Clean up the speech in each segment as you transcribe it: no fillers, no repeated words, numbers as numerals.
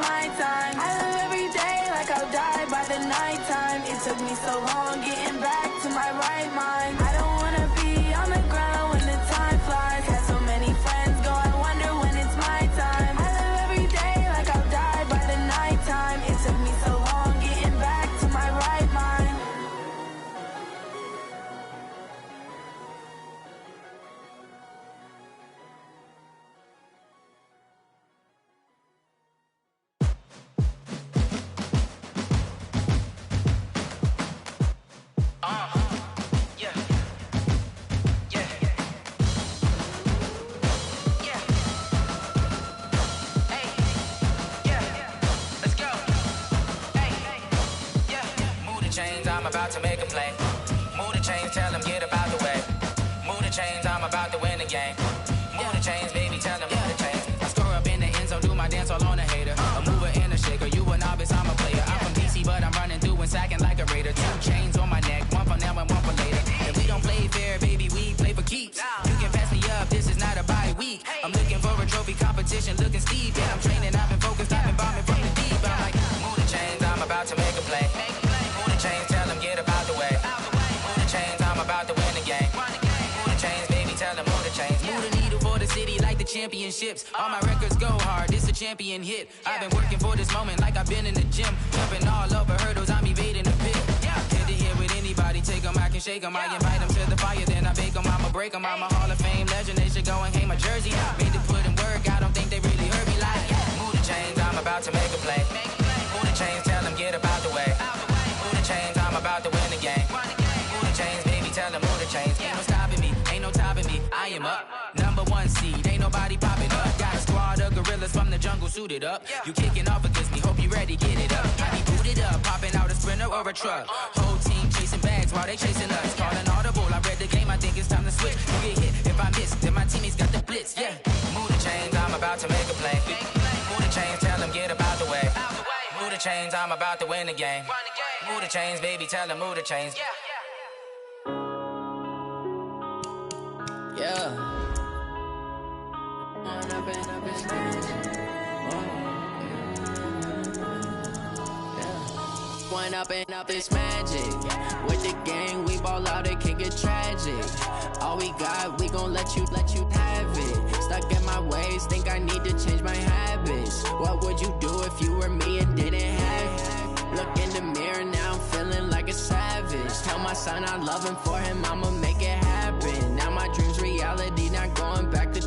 my time. I live every day like I'll die by the nighttime. It took me so long getting back to my right mind. I don't wanna be on the ground when the time flies. Had so many friends go, I wonder when it's my time. I live every day like I'll die by the nighttime. It took me so long getting back to my right mind. I'm about to make a play. Move the chains, tell them get about the way. Move the chains, I'm about to win the game. Move the chains, baby, tell them move the chains. I score up in the end zone, do my dance all on a hater. A mover and a shaker, you a novice, I'm a player. I'm from DC, but I'm running through and sacking like a raider. 2 chains on my neck, one for now and one for later. If we don't play fair, baby, we play for keeps. You can pass me up, this is not a bye week. I'm looking for a trophy competition, looking steep. Yeah, I'm training, I've been focused, I've been bombing from the deep. I'm like, move the chains, I'm about to make a play. Move the chains, tell them get about the way. Move the chains, I'm about to win the game. Move the chains, baby, tell them move the chains. Move the needle for the city like the championships. All my records go hard, this a champion hit. I've been working for this moment like I've been in the gym. Jumping all over hurdles, I'm evading the pit. Head to head with anybody, take them, I can shake them. I invite them to the fire, then I bake them, I'ma break them. I'm a Hall of Fame legend, they should go and hang my jersey. Made to put in work, I don't think they really heard me like, move the chains, I'm about to make a play. Move the chains, tell them get about the way. Move the chains, I'm about to win the game. Move the chains, baby, tell them move the chains. Ain't no stopping me, ain't no topping me, I am up. Number 1 seed, ain't nobody popping up. Got a squad of gorillas from the jungle suited up. You kicking off against me, hope you ready, get it up. I be booted up, popping out a sprinter or a truck. Whole team chasing bags while they chasing us. Calling audible, I read the game, I think it's time to switch. You get hit, if I miss, then my teammates got the blitz, yeah. Move the chains, I'm about to make a play. Move the chains, tell them get about the way. Move the chains, I'm about to win the game. Move the chains, baby, tell them move the chains. Yeah. One up and up is magic. With the gang, we ball out, it can get tragic. All we got, we gon' let you have it. Stuck in my ways, think I need to change my habits. What would you do if you were me and didn't have it? Look in the mirror, now I'm feeling like a savage. Tell my son I love him, for him I'ma make it happen. Now my dream's reality, not going back to.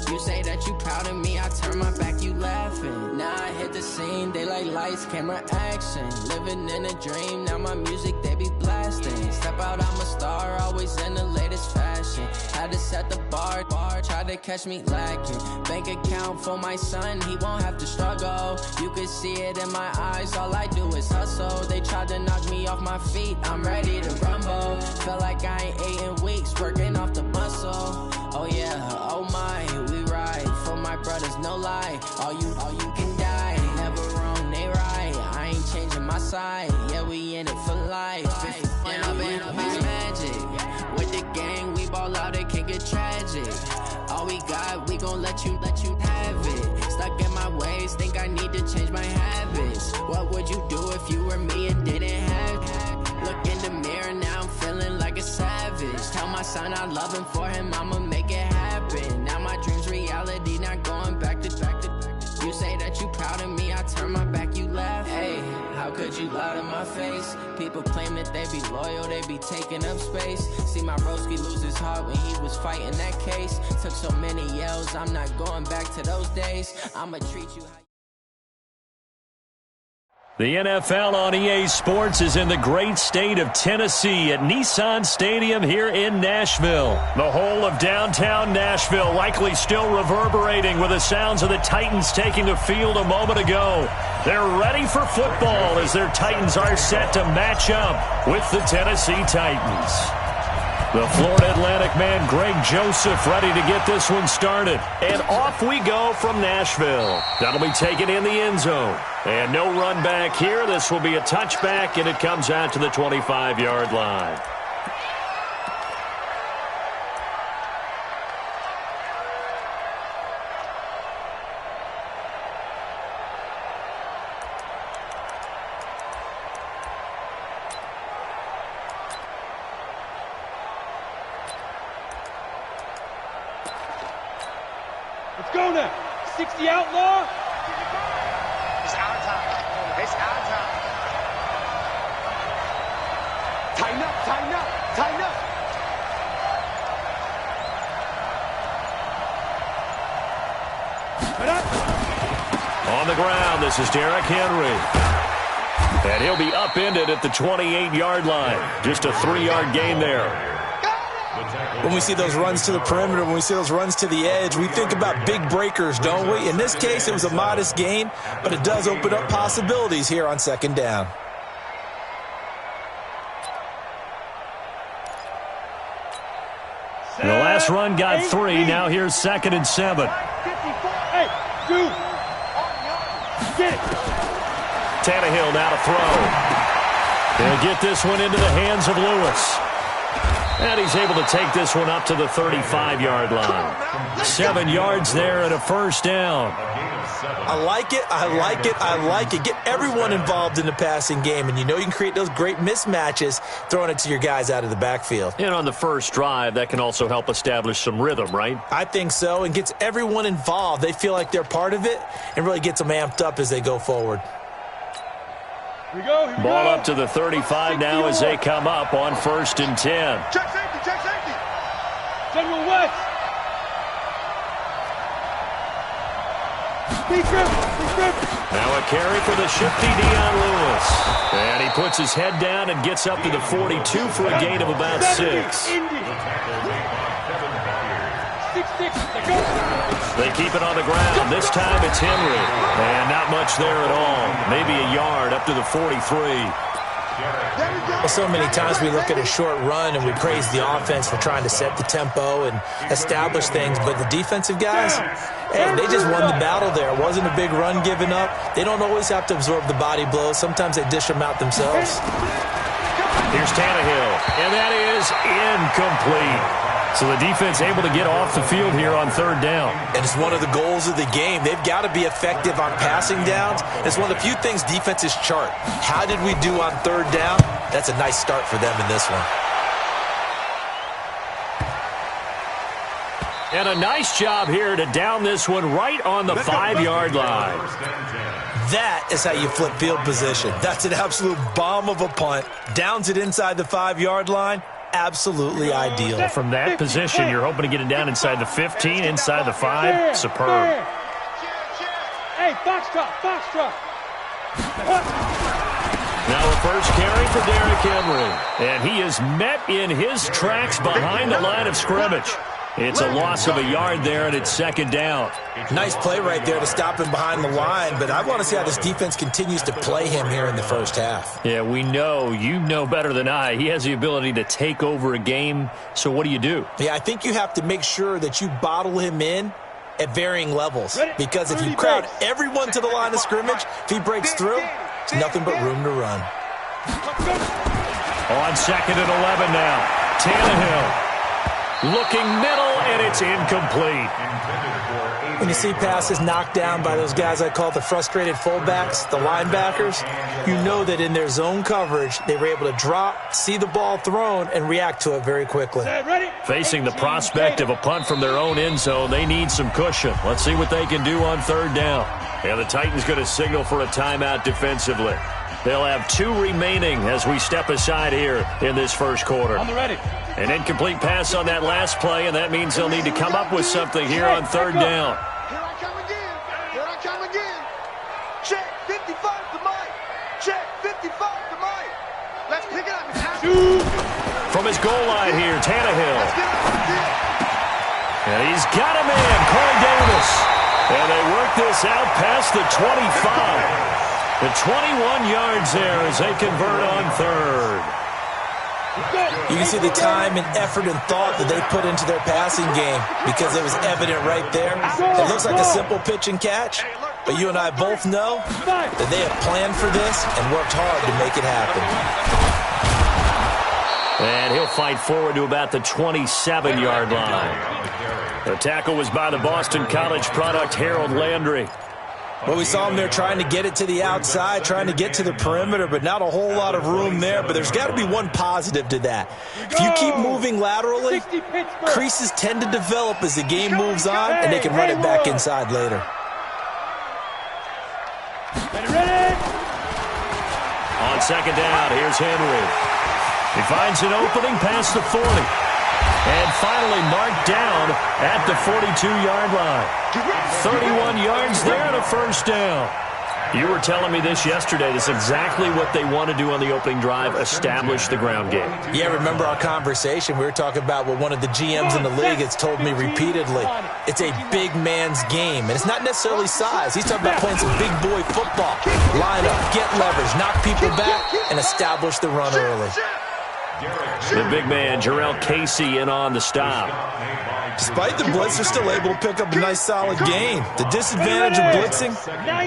You say that you proud of me, I turn my back, you laughing. Now I hit the scene, they like lights, camera, action. Living in a dream, now my music, they be blasting. Step out, I'm a star, always in the latest fashion. Had to set the bar, try to catch me lacking. Bank account for my son, he won't have to struggle. You can see it in my eyes, all I do is hustle. They tried to knock me off my feet, I'm ready to rumble. Felt like I ain't ate in weeks, working off the muscle. Oh yeah, oh my, we ride for my brothers, no lie. All you can die, never wrong, they right. I ain't changing my side, yeah, we in it for life. And up is magic. With the gang, we ball out, it can get tragic. All we got, we gon' let you have it. Stuck in my ways, think I need to change my habits. What would you do if you were me and didn't have it? Look in the mirror, now I'm feeling like a savage. Tell my son I love him, for him I'ma make it happen. Now my dream's reality, not going back to. You say that you proud of me, I turn my back, you laugh. Hey, how could you lie to my face? People claim that they be loyal, they be taking up space. See my broski lose his heart when he was fighting that case. Took so many yells, I'm not going back to those days. I'ma treat you how. The NFL on EA Sports is in the great state of Tennessee at Nissan Stadium here in Nashville. The whole of downtown Nashville likely still reverberating with the sounds of the Titans taking the field a moment ago. They're ready for football as their Titans are set to match up with the Tennessee Titans. The Florida Atlantic man Greg Joseph ready to get this one started. And off we go from Nashville. That'll be taken in the end zone. And no run back here. This will be a touchback, and it comes out to the 25-yard line. Let's go now. 60 outlaw. It's our time. It's our time. Tighten up, tighten up, tighten up. On the ground, this is Derrick Henry. And he'll be upended at the 28-yard line. Just a 3-yard gain there. When we see those runs to the perimeter, when we see those runs to the edge, we think about big breakers, don't we? In this case, it was a modest gain, but it does open up possibilities here on second down. The last run got 3. Now here's 2nd and 7. Hey, dude. Get it. Tannehill now to throw. He'll get this one into the hands of Lewis. And he's able to take this one up to the 35-yard line. 7 yards there and a first down. I like it, I like it, I like it. Get everyone involved in the passing game, and you know you can create those great mismatches throwing it to your guys out of the backfield. And on the first drive, that can also help establish some rhythm, right? I think so, and gets everyone involved. They feel like they're part of it and really gets them amped up as they go forward. Here we go, here we Ball go. up to the 35 now as they come up on 1st and 10. Check safety, check safety. General West. Big grip, big grip. Now a carry for the shifty Dion Lewis. And he puts his head down and gets up to the 42 for a gain of about 6. They keep it on the ground. This time it's Henry. And not much there at all. Maybe a yard up to the 43. Well, so many times we look at a short run and we praise the offense for trying to set the tempo and establish things, but the defensive guys, hey, they just won the battle there. It wasn't a big run given up. They don't always have to absorb the body blows. Sometimes they dish them out themselves. Here's Tannehill, and that is incomplete. So the defense able to get off the field here on 3rd down. And it's one of the goals of the game. They've got to be effective on passing downs. It's one of the few things defenses chart. How did we do on 3rd down? That's a nice start for them in this one. And a nice job here to down this one right on the 5-yard line. That is how you flip field position. That's an absolute bomb of a punt. Downs it inside the 5-yard line. Absolutely ideal. From that position, you're hoping to get it down inside the 15, inside the 5. Superb. Hey, foxtrot, foxtrot. Now a first carry for Derrick Henry. And he is met in his tracks behind the line of scrimmage. It's a loss of a yard there, and it's 2nd down. Nice play right there to stop him behind the line, but I want to see how this defense continues to play him here in the first half. Yeah, we know. You know better than I. He has the ability to take over a game, so what do you do? Yeah, I think you have to make sure that you bottle him in at varying levels, because if you crowd everyone to the line of scrimmage, if he breaks through, it's nothing but room to run. On 2nd and 11 now, Tannehill. Looking middle, and it's incomplete. When you see passes knocked down by those guys I call the frustrated fullbacks, the linebackers, you know that in their zone coverage, they were able to drop, see the ball thrown, and react to it very quickly. Facing the prospect of a punt from their own end zone, they need some cushion. Let's see what they can do on 3rd down. And the Titans going to signal for a timeout defensively. They'll have 2 remaining as we step aside here in this first quarter. On the ready. An incomplete pass on that last play, and that means they'll need to come up with something here on 3rd down. Here I come again. Here I come again. Check 55 to Mike. Check 55 to Mike. Let's pick it up. From his goal line here, Tannehill. Let's get up. And he's got him in, Corey Davis. And they work this out past the 25. The 21 yards there as they convert on 3rd. You can see the time and effort and thought that they put into their passing game because it was evident right there. It looks like a simple pitch and catch, but you and I both know that they have planned for this and worked hard to make it happen. And he'll fight forward to about the 27-yard line. The tackle was by the Boston College product, Harold Landry. Well, we saw him there trying to get it to the outside, trying to get to the perimeter, but not a whole lot of room there. But there's got to be one positive to that. If you keep moving laterally, creases tend to develop as the game moves on, and they can run it back inside later. Ready? On second down, here's Henry. He finds an opening past the 40. And finally marked down at the 42-yard line. 31 yards there and a first down. You were telling me this yesterday. This is exactly what they want to do on the opening drive, establish the ground game. Yeah, remember our conversation? We were talking about what one of the GMs in the league has told me repeatedly. It's a big man's game, and it's not necessarily size. He's talking about playing some big boy football. Line up, get leverage, knock people back, and establish the run early. The big man, Jarrell Casey, in on the stop. Despite the blitz, they're still able to pick up a nice, solid gain. The disadvantage of blitzing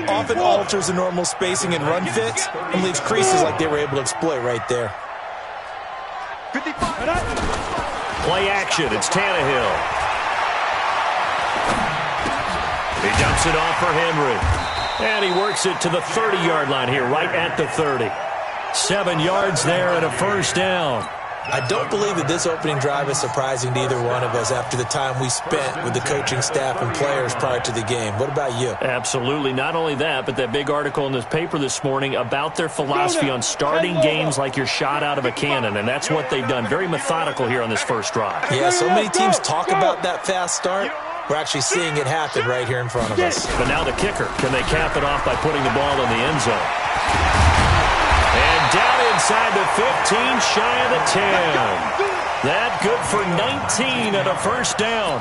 often alters the normal spacing and run fits and leaves creases like they were able to exploit right there. Play action. It's Tannehill. He dumps it off for Henry. And he works it to the 30-yard line here, right at the 30. 7 yards there and a first down. I don't believe that this opening drive is surprising to either one of us after the time we spent with the coaching staff and players prior to the game. What about you? Absolutely. Not only that, but that big article in this paper this morning about their philosophy on starting games like you're shot out of a cannon, and that's what they've done. Very methodical here on this first drive. Yeah, so many teams talk about that fast start. We're actually seeing it happen right here in front of us. But now the kicker. Can they cap it off by putting the ball in the end zone? And down inside the 15, shy of the 10. That good for 19 and a first down.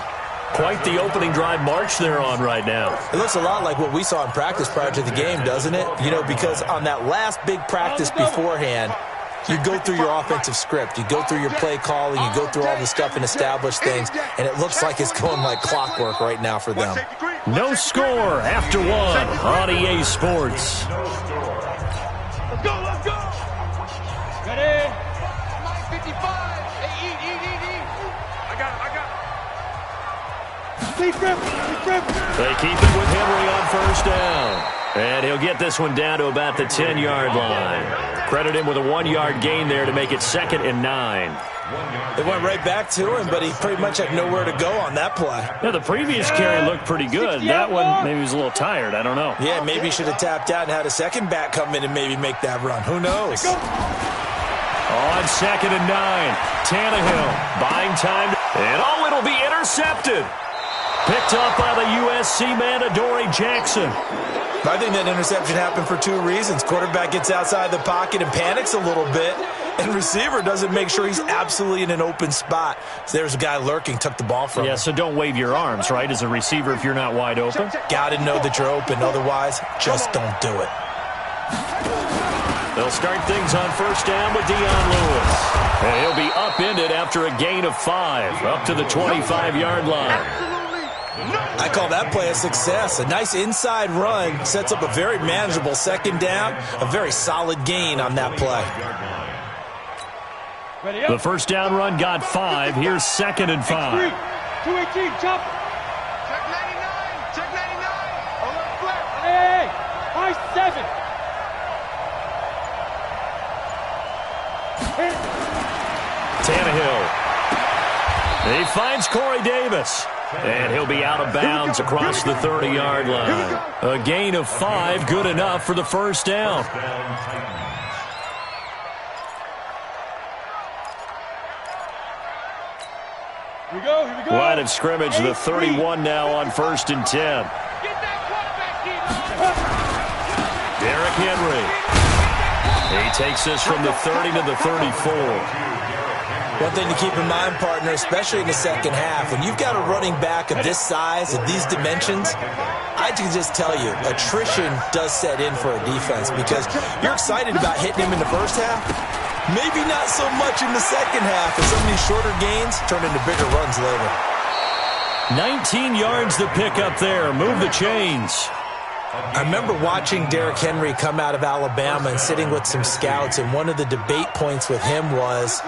Quite the opening drive march they're on right now. It looks a lot like what we saw in practice prior to the game, doesn't it? You know, because on that last big practice beforehand, you go through your offensive script. You go through your play calling. You go through all the stuff and establish things. And it looks like it's going like clockwork right now for them. No score after one on EA Sports. Let's go, let's go. Ready? Mike 55. Hey, eat. I got him. Deep grip. They keep it with Henry on first down. And he'll get this one down to about the 10-yard line. Credit him with a 1-yard gain there to make it 2nd and 9. They went right back to him, but he pretty much had nowhere to go on that play. Yeah, the previous carry looked pretty good. That one, maybe he was a little tired. I don't know. Yeah, maybe he should have tapped out and had a second back come in and maybe make that run. Who knows? On 2nd and 9, Tannehill buying time. And it'll be intercepted. Picked up by the USC man, Adoree Jackson. I think that interception happened for 2 reasons. Quarterback gets outside the pocket and panics a little bit, and receiver doesn't make sure he's absolutely in an open spot. So there's a guy lurking, took the ball from him. Yeah, so don't wave your arms, right, as a receiver if you're not wide open. Got to know that you're open. Otherwise, just don't do it. They'll start things on first down with Dion Lewis. And he'll be upended after a gain of 5, up to the 25-yard line. I call that play a success. A nice inside run sets up a very manageable second down, a very solid gain on that play. The first down run got 5. Here's 2nd and 5. 218, jump. Check 99. Check 99. On the flip. Hey, high 7. Tannehill. He finds Corey Davis. And he'll be out of bounds across the 30-yard line. A gain of 5, good enough for the first down. Here we go. Line of scrimmage, the 31 now on 1st and 10. Get that quarterback Derrick Henry. He takes this from the 30 to the 34. One thing to keep in mind, partner, especially in the second half, when you've got a running back of this size, of these dimensions, I can just tell you, attrition does set in for a defense because you're excited about hitting him in the first half. Maybe not so much in the second half, as some of these shorter gains turn into bigger runs later. 19 yards to pick up there. Move the chains. I remember watching Derrick Henry come out of Alabama and sitting with some scouts, and one of the debate points with him was,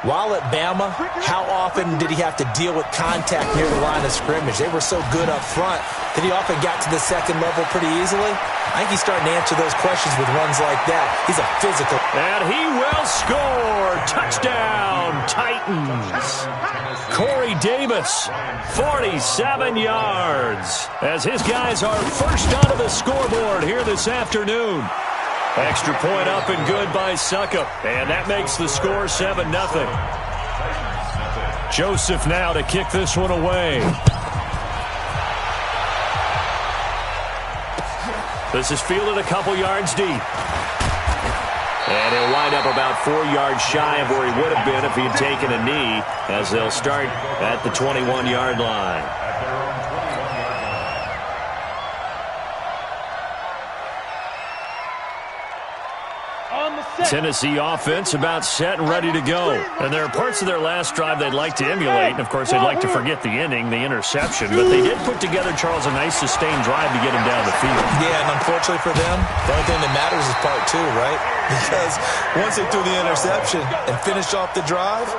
While at Bama, how often did he have to deal with contact near the line of scrimmage? They were so good up front that he often got to the second level pretty easily. I think he's starting to answer those questions with runs like that. He's a physical. And he will score. Touchdown, Titans. Corey Davis, 47 yards, as his guys are first onto the scoreboard here this afternoon. Extra point up and good by Suckup, and that makes the score 7-0. Joseph now to kick this one away. This is fielded a couple yards deep. And he'll wind up about 4 yards shy of where he would have been if he had taken a knee, as they'll start at the 21-yard line. Tennessee offense about set and ready to go. And there are parts of their last drive they'd like to emulate. And, of course, they'd like to forget the inning, the interception. But they did put together, Charles, a nice sustained drive to get him down the field. Yeah, and unfortunately for them, the only thing that matters is part two, right? Because once they threw the interception and finished off the drive,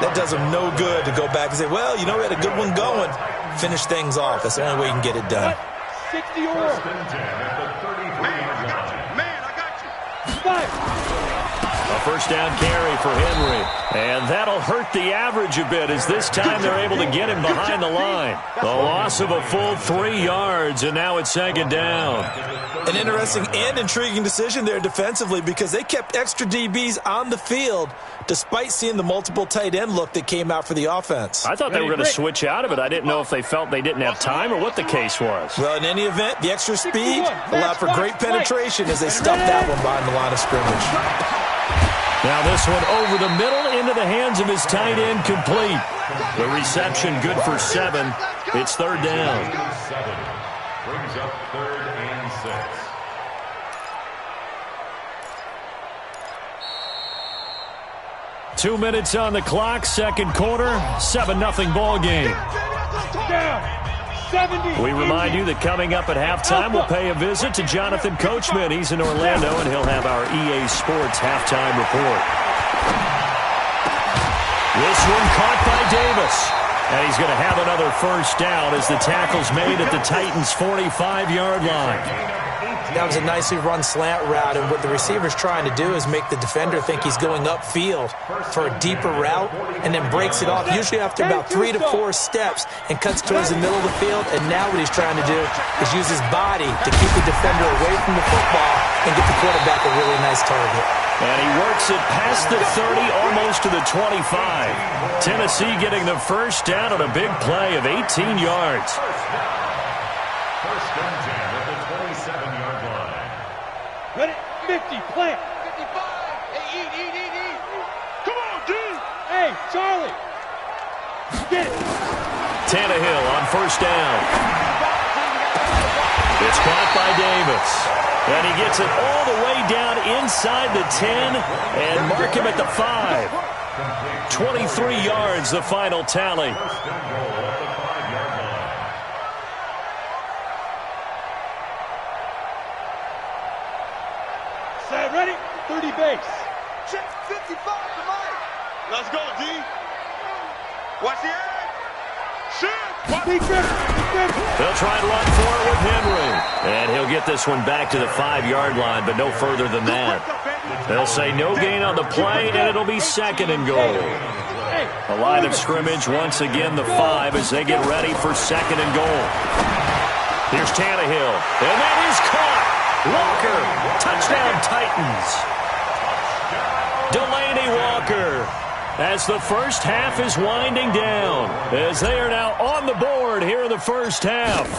that does them no good to go back and say, well, you know, we had a good one going. Finish things off. That's the only way you can get it done. 60 or more. A first down carry for Henry. And that'll hurt the average a bit, as this time they're able to get him behind the line. The loss of a full 3 yards, and now it's second down. An interesting and intriguing decision there defensively, because they kept extra DBs on the field despite seeing the multiple tight end look that came out for the offense. I thought they were going to switch out of it. I didn't know if they felt they didn't have time or what the case was. Well, in any event, the extra speed allowed for great penetration as they stuffed that one behind the line of scrimmage. Now this one over the middle into the hands of his tight end, complete. The reception good for 7. It's third down. Brings up 3rd and 6. Two minutes on the clock, second quarter, 7-0 ball game. We remind you that coming up at halftime, we'll pay a visit to Jonathan Coachman. He's in Orlando, and he'll have our EA Sports halftime report. This one caught by Davis. And he's going to have another first down as the tackle's made at the Titans' 45-yard line. That was a nicely run slant route, and what the receiver's trying to do is make the defender think he's going upfield for a deeper route, and then breaks it off, usually after about 3 to 4 steps, and cuts towards the middle of the field. And now what he's trying to do is use his body to keep the defender away from the football and get the quarterback a really nice target. And he works it past the 30, almost to the 25. Tennessee getting the first down on a big play of 18 yards. First and 10 at the 27-yard line. Ready? 50, plant. 55. Hey, eat. Come on, D. Hey, Charlie. Get it. Tannehill on first down. It's caught by Davis. And he gets it all the way down inside the 10 and mark him at the 5. 23 yards, the final tally. First and goal at the 5-yard line. Set, ready? 30 base. Check 55 to Mike. Let's go, D. Watch the edge. Big Griffin. They'll try and run for it with Henry. And he'll get this one back to the 5-yard line, but no further than that. They'll say no gain on the play, and it'll be second and goal. The line of scrimmage, once again, the 5 as they get ready for second and goal. Here's Tannehill, and that is caught. Walker, touchdown Titans. Delaney Walker, as the first half is winding down, as they are now on the board here in the first half.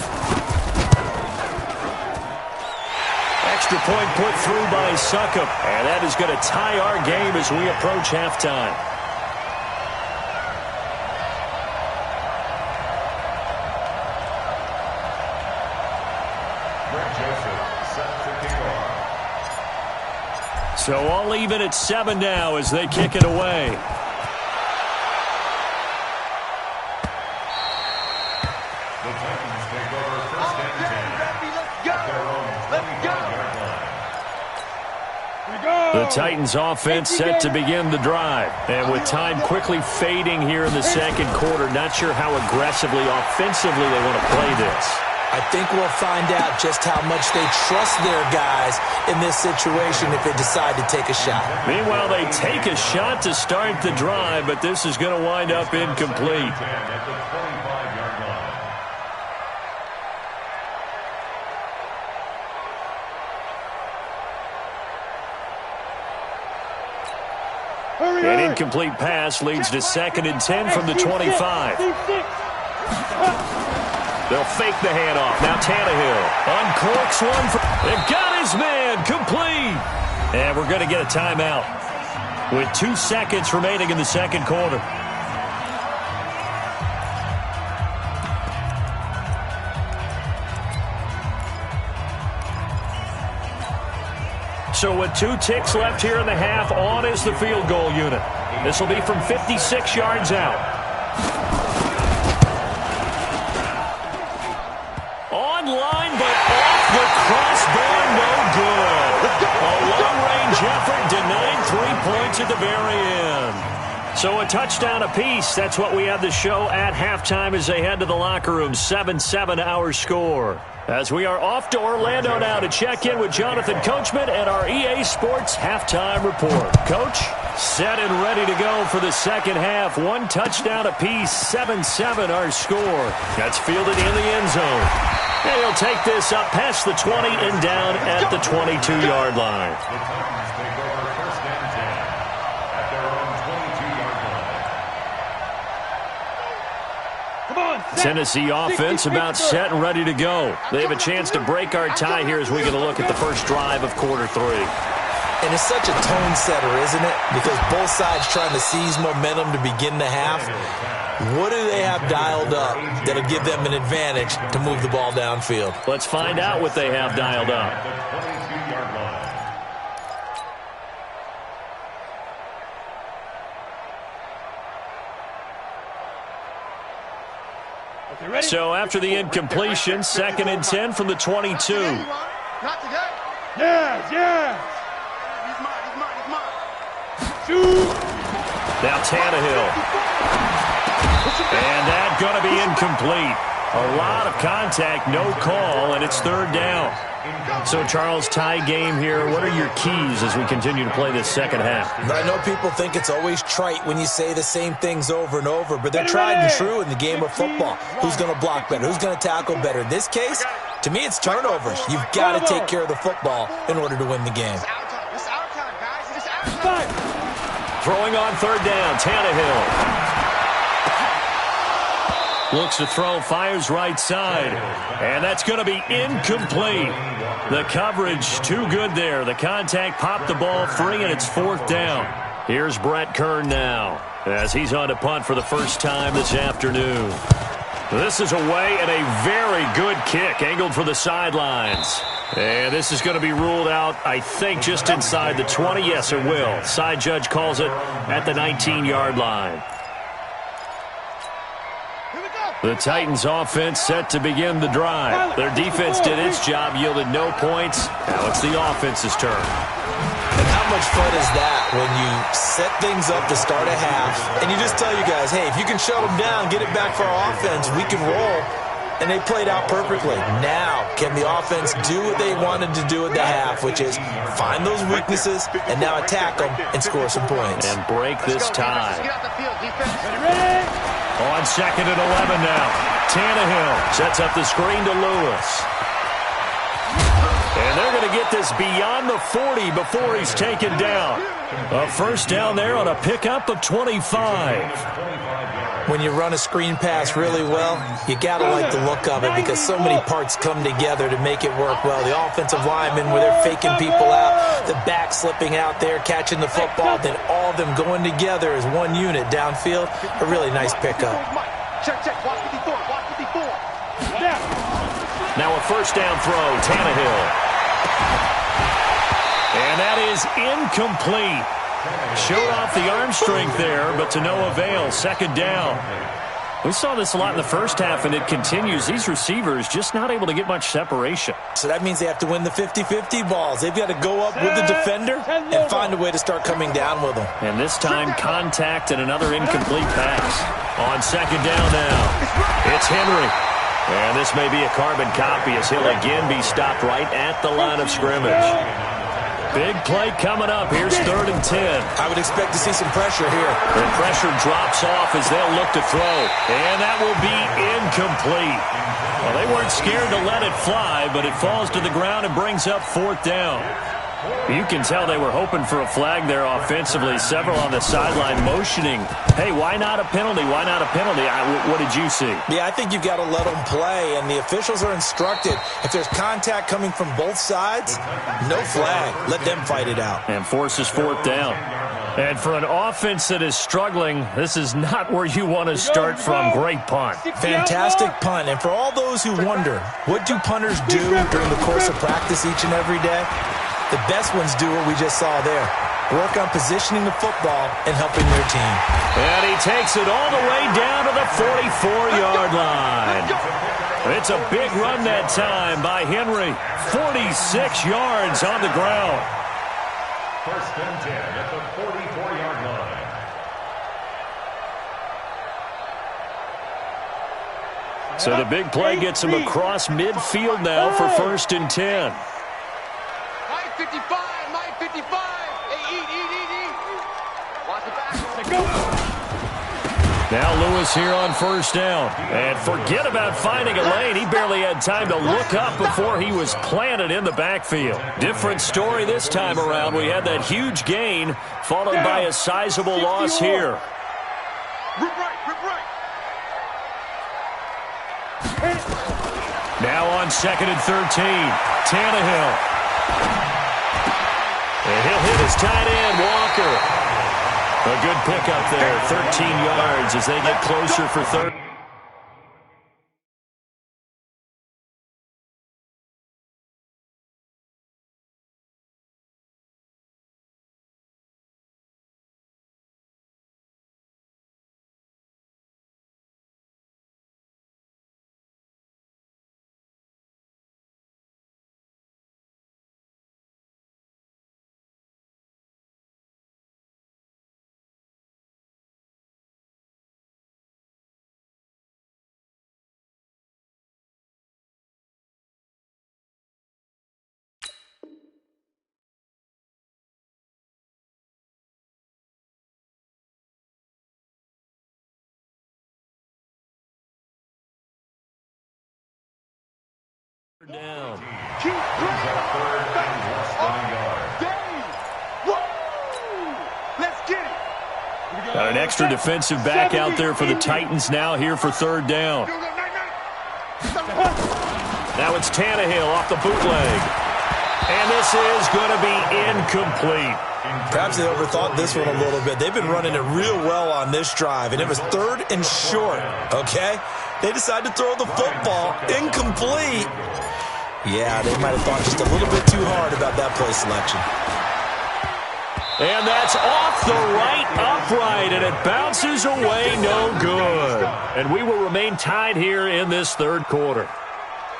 Extra point put through by Suckup, and that is going to tie our game as we approach halftime. So all even at 7 now as they kick it away. The Titans take over first and 10. Let's go. Their own Let's go. 25-yard line. The The Titans offense set to begin the drive. And with time quickly fading here in the second quarter, not sure how aggressively, offensively they want to play this. I think we'll find out just how much they trust their guys in this situation if they decide to take a shot. Meanwhile, they take a shot to start the drive, but this is going to wind up incomplete. An incomplete pass leads to 2nd and 10 from the 25. They'll fake the handoff. Now Tannehill uncorks one. They've got his man complete. And we're going to get a timeout with 2 seconds remaining in the second quarter. So with 2 ticks left here in the half, on is the field goal unit. This will be from 56 yards out. Line, but off the crossbar, no good. A long-range effort denied 3 points at the very end. So a touchdown apiece. That's what we had the show at halftime as they head to the locker room. 7-7 our score. As we are off to Orlando now to check in with Jonathan Coachman and our EA Sports halftime report. Coach, set and ready to go for the second half. 1 touchdown apiece, 7-7 our score. That's fielded in the end zone. And he'll take this up past the 20 and down at the 22-yard line. The Titans take over 1st and 10 at their own 22-yard line. Come on, Tennessee offense about set and ready to go. They have a chance to break our tie here as we get a look at the first drive of quarter 3. And it's such a tone setter, isn't it? Because both sides trying to seize momentum to begin the half. What do they have dialed up that'll give them an advantage to move the ball downfield? Let's find out what they have dialed up. So after the incompletion, 2nd and 10 from the 22. Not today. Yes. He's mine. Shoot. Now Tannehill. And that's going to be incomplete. A lot of contact, no call, and it's 3rd down. So, Charles, tie game here. What are your keys as we continue to play this second half? I know people think it's always trite when you say the same things over and over, but they're tried and true in the game of football. Who's going to block better? Who's going to tackle better? In this case, to me, it's turnovers. You've got to take care of the football in order to win the game. It's our time, guys. It's our time. Throwing on 3rd down, Tannehill. Looks to throw, fires right side. And that's going to be incomplete. The coverage too good there. The contact popped the ball free, and it's 4th down. Here's Brett Kern now as he's on to punt for the first time this afternoon. This is away and a very good kick angled for the sidelines. And this is going to be ruled out, I think, just inside the 20. Yes, it will. Side judge calls it at the 19-yard line. The Titans offense set to begin the drive. Their defense did its job, yielded no points. Now it's the offense's turn. And how much fun is that when you set things up to start a half and you just tell you guys, hey, if you can shut them down, get it back for our offense, we can roll. And they played out perfectly. Now, can the offense do what they wanted to do at the half, which is find those weaknesses and now attack them and score some points. And break this tie. Get out the field, defense. On 2nd and 11 now. Tannehill sets up the screen to Lewis. And they're going to get this beyond the 40 before he's taken down. A first down there on a pickup of 25. When you run a screen pass really well, you got to like the look of it because so many parts come together to make it work well. The offensive linemen where they're faking people out, the back slipping out there, catching the football, then all of them going together as one unit downfield. A really nice pickup. Check. Watch 54. Watch 54. Now a first down throw, Tannehill. And that is incomplete. Showed off the arm strength there, but to no avail. 2nd down. We saw this a lot in the first half, and it continues. These receivers just not able to get much separation. So that means they have to win the 50-50 balls. They've got to go up with the defender and find a way to start coming down with them. And this time, contact and another incomplete pass. On second down now, it's Henry. And this may be a carbon copy as he'll again be stopped right at the line of scrimmage. Big play coming up. Here's 3rd and 10. I would expect to see some pressure here. The pressure drops off as they'll look to throw. And that will be incomplete. Well, they weren't scared to let it fly, but it falls to the ground and brings up 4th down. You can tell they were hoping for a flag there offensively. Several on the sideline motioning, hey, why not a penalty? Why not a penalty? What did you see? Yeah, I think you've got to let them play, and the officials are instructed. If there's contact coming from both sides, no flag. Let them fight it out. And forces 4th down. And for an offense that is struggling, this is not where you want to start from. Great punt. Fantastic punt. And for all those who wonder, what do punters do during the course of practice each and every day? The best ones do what we just saw there. Work on positioning the football and helping their team. And he takes it all the way down to the 44-yard line. It's a big run that time by Henry. 46 yards on the ground. 1st and 10 at the 44-yard line. So the big play gets him across midfield now for 1st and 10. 55, my 55. Hey, eat. Watch the back. Now Lewis here on 1st down. And forget about finding a lane. He barely had time to look up before he was planted in the backfield. Different story this time around. We had that huge gain followed by a sizable loss here. Rip right. Now on 2nd and 13. Tannehill. And he'll hit his tight end, Walker. A good pickup there, 13 yards as they get closer for 3rd. Down. Keep playing. Let's get it. Got an extra defensive back out there for the Titans now here for 3rd down. Now it's Tannehill off the bootleg. And this is going to be incomplete. Perhaps they overthought this one a little bit. They've been running it real well on this drive, and it was 3rd and short, okay? They decided to throw the football incomplete. Yeah, they might have thought just a little bit too hard about that play selection. And that's off the right upright, and it bounces away no good. And we will remain tied here in this 3rd quarter.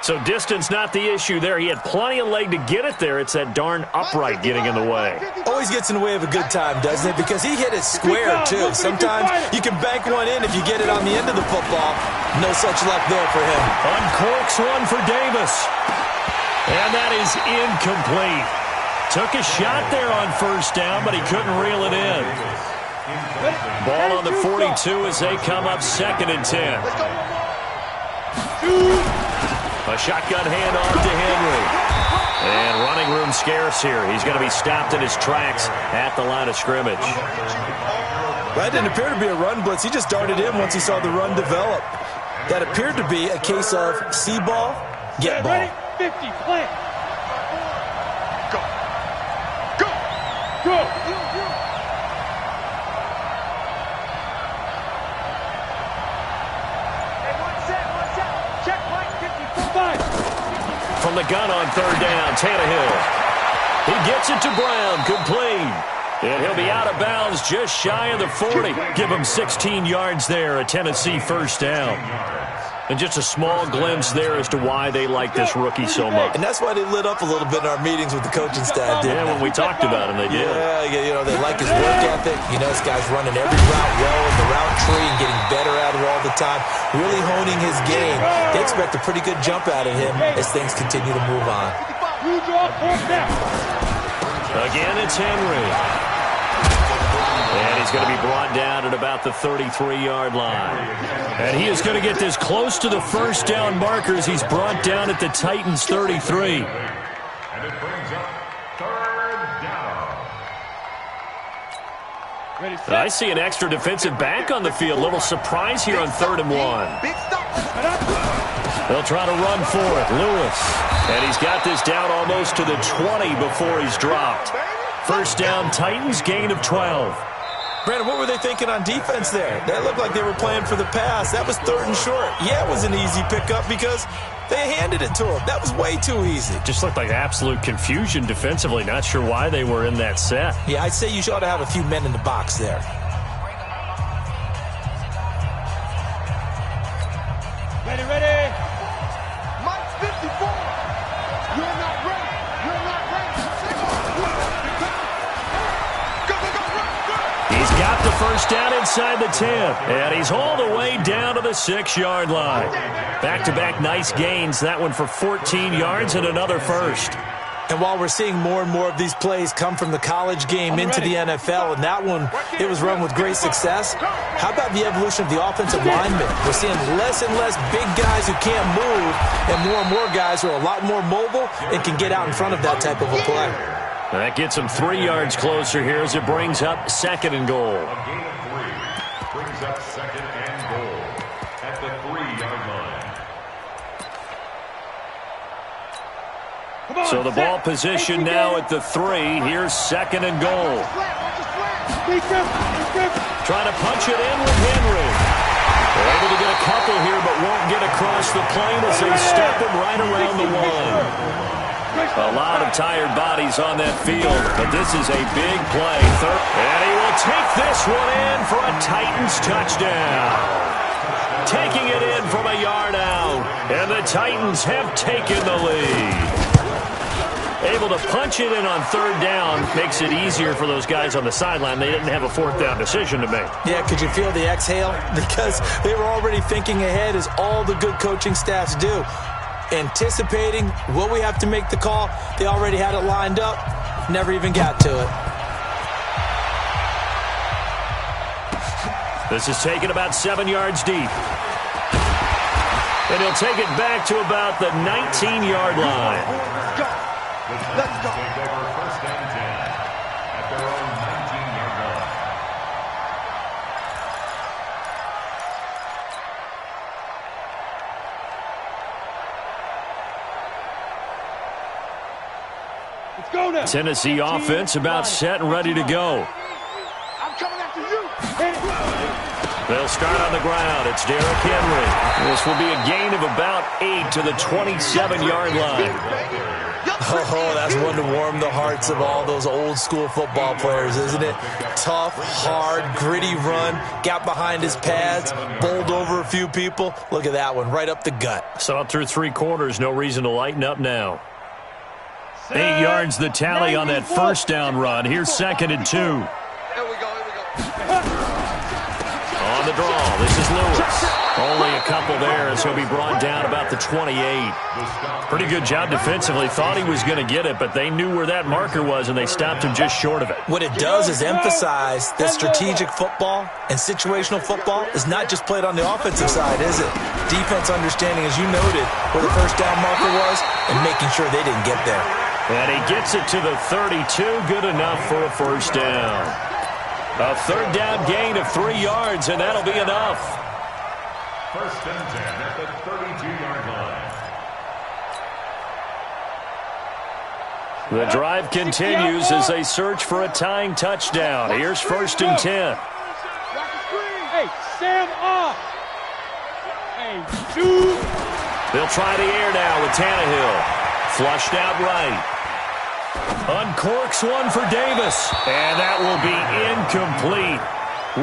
So distance not the issue there. He had plenty of leg to get it there. It's that darn upright getting in the way. Always gets in the way of a good time, doesn't it? Because he hit it square, too. Sometimes you can bank one in if you get it on the end of the football. No such luck there for him. Uncorks one for Davis. And that is incomplete. Took a shot there on 1st down, but he couldn't reel it in. Ball on the 42 as they come up 2nd and 10. A shotgun handoff to Henry. And running room scarce here. He's going to be stopped in his tracks at the line of scrimmage. That didn't appear to be a run blitz. He just darted in once he saw the run develop. That appeared to be a case of see ball, get ball. 50, play. Go. From the gun on 3rd down, Tannehill. He gets it to Brown, complete. And he'll be out of bounds just shy of the 40. Give him 16 yards there, a Tennessee first down. And just a small glimpse there as to why they like this rookie so much. And that's why they lit up a little bit in our meetings with the coaching staff, didn't they? When we talked about him, they did. Yeah, they like his work ethic. This guy's running every route well in the route tree and getting better at it all the time, really honing his game. They expect a pretty good jump out of him as things continue to move on. Again, it's Henry. And he's going to be brought down at about the 33-yard line. And he is going to get this close to the first down markers. He's brought down at the Titans' 33. And it brings up third down. I see an extra defensive back on the field. Little surprise here on 3rd and 1. They'll try to run for it. Lewis. And he's got this down almost to the 20 before he's dropped. First down, Titans, gain of 12. Brandon, what were they thinking on defense there? That looked like they were playing for the pass. That was 3rd and short. Yeah, it was an easy pickup because they handed it to him. That was way too easy. Just looked like absolute confusion defensively. Not sure why they were in that set. Yeah, I'd say you ought to have a few men in the box there. Ready. Mike 54. You're not ready. He's got the first down inside the 10. And he's all the way down to the 6-yard line. Back-to-back nice gains. That one for 14 yards and another first. And while we're seeing more and more of these plays come from the college game into the NFL, and that one, it was run with great success, how about the evolution of the offensive linemen? We're seeing less and less big guys who can't move and more guys who are a lot more mobile and can get out in front of that type of a play. That gets him 3 yards closer here as it brings up 2nd and goal. A gain of 3 brings up 2nd and goal at the 3-yard line. So the ball position now at the 3. Here's 2nd and goal. Trying to punch it in with Henry. They're able to get a couple here, but won't get across the plane as they stop him right around the 1. A lot of tired bodies on that field, but this is a big play. And he will take this one in for a Titans touchdown. Taking it in from a yard out, and the Titans have taken the lead. Able to punch it in on 3rd down makes it easier for those guys on the sideline. They didn't have a 4th down decision to make. Yeah, could you feel the exhale? Because they were already thinking ahead, as all the good coaching staffs do. Anticipating, will we have to make the call? They already had it lined up. Never even got to it. This is taken about 7 yards deep. And he'll take it back to about the 19-yard line. Let's go. Take over 1st and 10 at their own 19-yard line. Let's go now. Tennessee offense about set and ready to go. I'm coming after you. They'll start on the ground. It's Derrick Henry. This will be a gain of about 8 to the 27-yard line. Oh, that's one to warm the hearts of all those old-school football players, isn't it? Tough, hard, gritty run, got behind his pads, bowled over a few people. Look at that one, right up the gut. Saw it through 3 quarters. No reason to lighten up now. 8 yards the tally on that first down run. Here's 2nd and 2. Here we go. On the draw, this is Lewis. Only a couple there as he'll be brought down about the 28. Pretty good job defensively. Thought he was going to get it, but they knew where that marker was, and they stopped him just short of it. What it does is emphasize that strategic football and situational football is not just played on the offensive side, is it? Defense understanding, as you noted, where the first down marker was and making sure they didn't get there. And he gets it to the 32. Good enough for a first down. A 3rd down gain of 3 yards, and that'll be enough. 1st and 10 at the 32-yard line. The drive continues as they search for a tying touchdown. Here's 1st and 10. Hey, Sam off. Hey, dude. They'll try the air now with Tannehill. Flushed out right. Uncorks one for Davis. And that will be incomplete.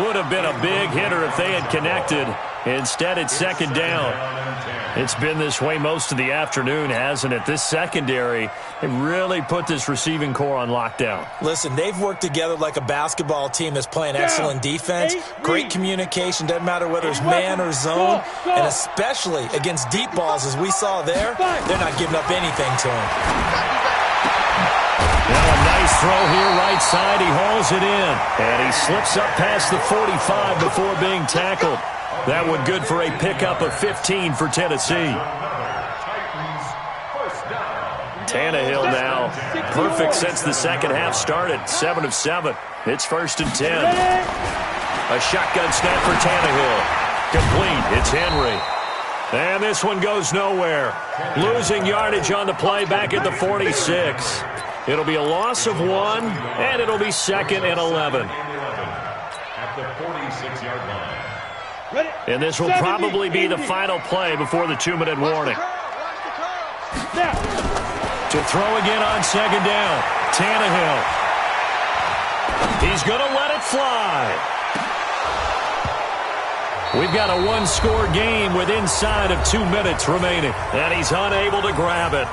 Would have been a big hitter if they had connected. Instead, it's second down. It's been this way most of the afternoon, hasn't it? This secondary, it really put this receiving core on lockdown. Listen, they've worked together like a basketball team that's playing excellent defense, great communication, doesn't matter whether it's man or zone, and especially against deep balls, as we saw there, they're not giving up anything to him. Now a nice throw here, right side. He hauls it in, and he slips up past the 45 before being tackled. That one good for a pickup of 15 for Tennessee. Tannehill now perfect since the second half started. 7 of 7. It's 1st and 10. A shotgun snap for Tannehill. Complete. It's Henry. And this one goes nowhere. Losing yardage on the play back at the 46. It'll be a loss of 1, and it'll be 2nd and 11. At the 46-yard line. And this will probably be the final play before the 2-minute warning. To throw again on second down. Tannehill. He's going to let it fly. We've got a one-score game with inside of 2 minutes remaining. And he's unable to grab it.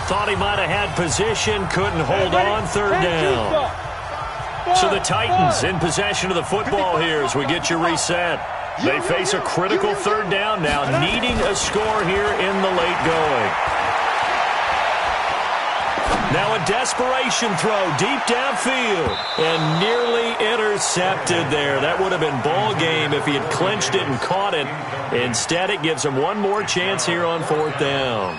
Thought he might have had position, couldn't hold on, third down. So the Titans in possession of the football here as we get you reset. They face a critical third down now, needing a score here in the late going. Now a desperation throw deep downfield and nearly intercepted there. That would have been ball game if he had clinched it and caught it. Instead, it gives him one more chance here on 4th down.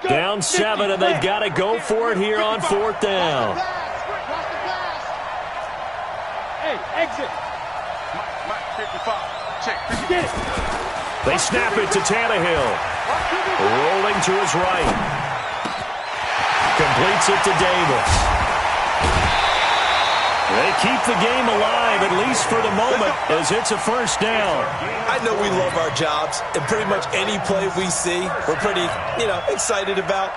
Down 7, and they've got to go for it here on 4th down. Hey, exit. They snap it to Tannehill. Rolling to his right. Completes it to Davis. They keep the game alive, at least for the moment, as it's a 1st down. I know we love our jobs, and pretty much any play we see, we're pretty, excited about.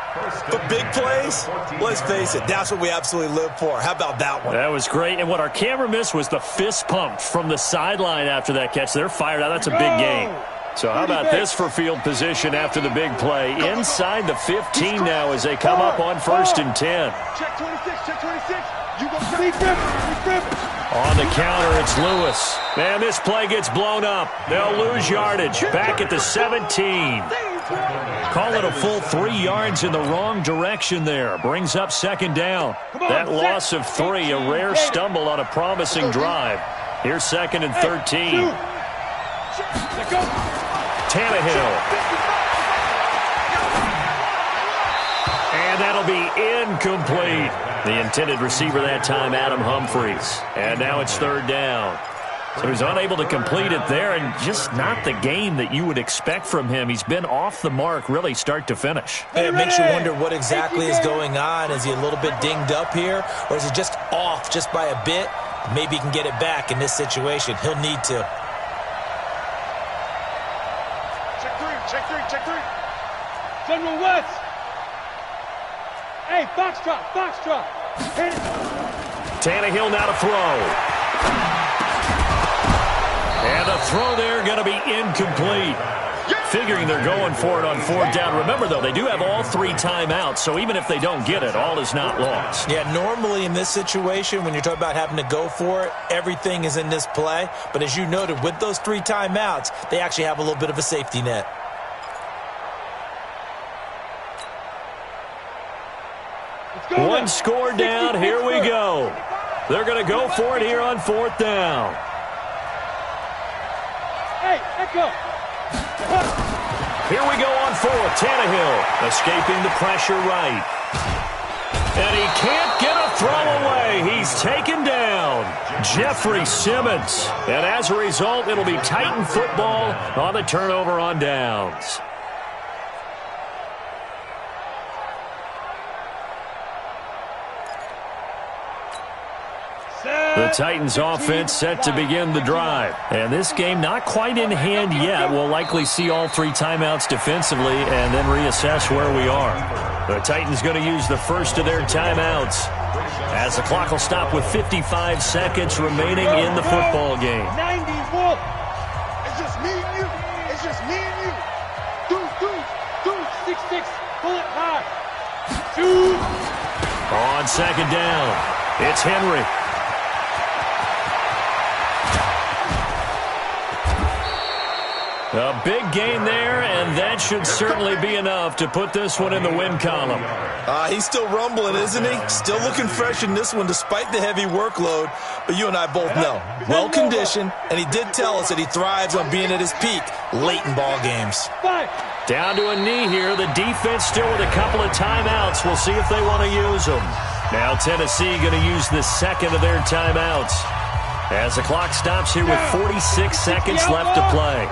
But big plays, let's face it, that's what we absolutely live for. How about that one? That was great, and what our camera missed was the fist pump from the sideline after that catch. They're fired out. That's a big game. So how about this for field position after the big play? Inside the 15 now as they come up on 1st and 10. Check 26, check 26. You go On the counter, it's Lewis. Man, this play gets blown up. They'll lose yardage. Back at the 17. Call it a full 3 yards in the wrong direction there. Brings up 2nd down. That loss of 3, a rare stumble on a promising drive. Here's 2nd and 13. Tannehill. And that'll be incomplete. The intended receiver that time, Adam Humphries. And now it's 3rd down. So he's unable to complete it there, and just not the game that you would expect from him. He's been off the mark really start to finish. And it makes you wonder what exactly is going on. Is he a little bit dinged up here, or is he just off just by a bit? Maybe he can get it back in this situation. He'll need to. Check three. General West. Hey, Foxtrot. Hit it. Tannehill now to throw. And the throw there going to be incomplete. Figuring they're going for it on 4th down. Remember, though, they do have all 3 timeouts, so even if they don't get it, all is not lost. Yeah, normally in this situation, when you're talking about having to go for it, everything is in this play. But as you noted, with those 3 timeouts, they actually have a little bit of a safety net. One score down. Here we go. They're going to go for it here on 4th down. Hey, Echo. Here we go on 4th. Tannehill escaping the pressure right. And he can't get a throw away. He's taken down. Jeffrey Simmons. And as a result, it'll be Titan football on the turnover on downs. The Titans offense set to begin the drive. And this game not quite in hand yet. We'll likely see all 3 timeouts defensively and then reassess where we are. The Titans going to use the first of their timeouts as the clock will stop with 55 seconds remaining in the football game. 91. It's just me and you. It's just me and you. Deuce. 6-6. Pull it high. Shoot. On second down, it's Henry. A big gain there, and that should certainly be enough to put this one in the win column. He's still rumbling, isn't he? Still looking fresh in this one despite the heavy workload. But you and I both know, well-conditioned, and he did tell us that he thrives on being at his peak late in ball games. Down to a knee here. The defense still with a couple of timeouts. We'll see if they want to use them. Now Tennessee going to use the second of their timeouts as the clock stops here with 46 seconds left to play.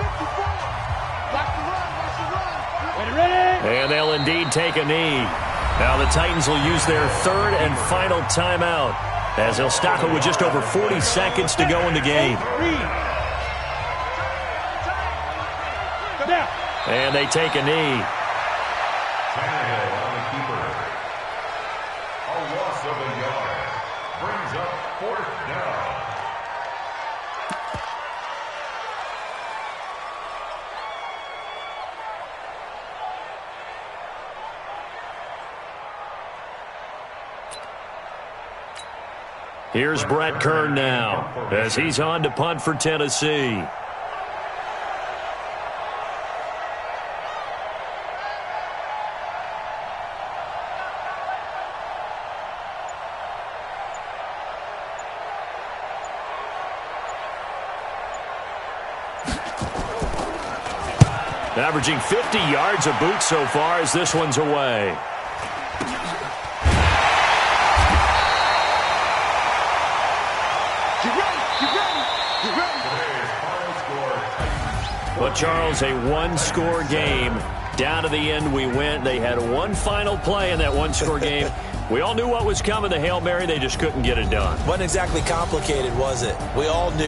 And they'll indeed take a knee. Now the Titans will use their third and final timeout as they'll stop it with just over 40 seconds to go in the game. And they take a knee. Tannehill on the keeper. A loss of a yard. Brings up 4th down. Here's Brett Kern now as he's on to punt for Tennessee. Averaging 50 yards a boot so far as this one's away. But, Charles, a one-score game. Down to the end we went. They had one final play in that one-score game. We all knew what was coming, the Hail Mary. They just couldn't get it done. Wasn't exactly complicated, was it? We all knew.